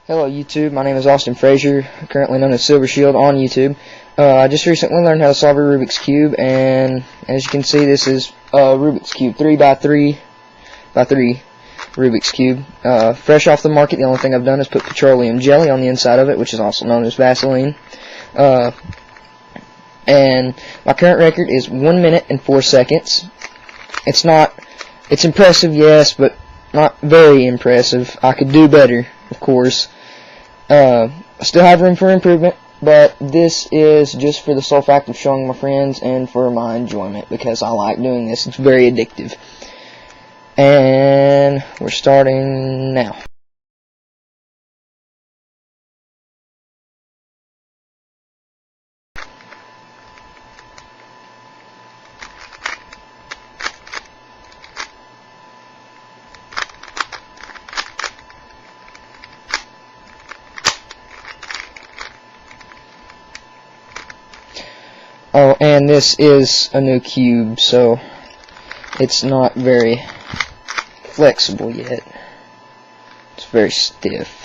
Hello YouTube, my name is Austin Fraser, currently known as Silver Shield on YouTube. I just recently learned how to solve a Rubik's Cube, and as you can see, this is a Rubik's Cube, 3x3 Rubik's Cube. Fresh off the market, the only thing I've done is put petroleum jelly on the inside of it, which is also known as Vaseline. And my current record is 1 minute and 4 seconds. It's impressive, yes, but not very impressive. I could do better, of course. I still have room for improvement, but this is just for the sole fact of showing my friends and for my enjoyment, because I like doing this. It's very addictive. And we're starting now. Oh, and this is a new cube, so it's not very flexible yet. It's very stiff.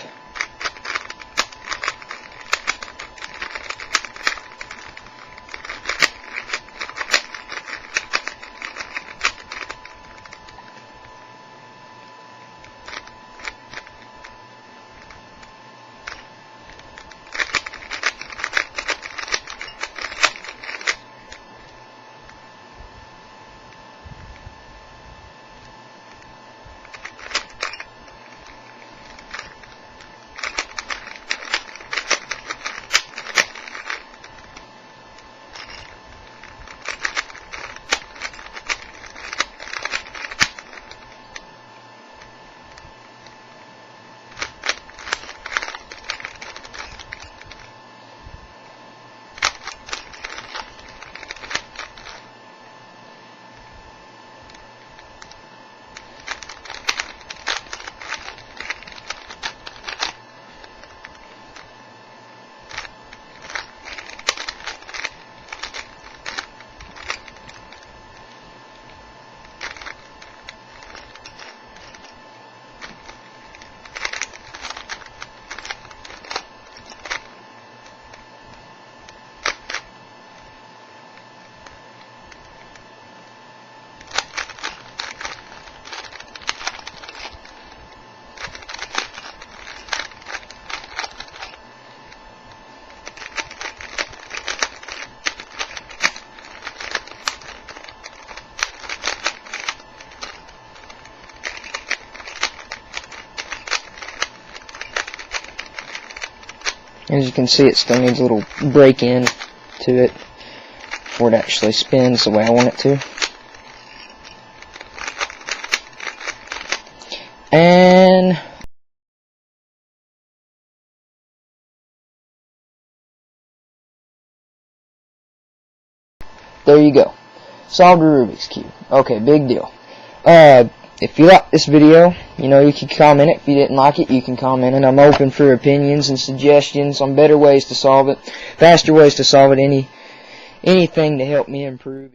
As you can see, it still needs a little break in to it before it actually spins the way I want it to. And there you go. Solved a Rubik's Cube. Okay, big deal. If you like this video, you can comment it. If you didn't like it, you can comment it. I'm open for opinions and suggestions on better ways to solve it, faster ways to solve it, anything to help me improve.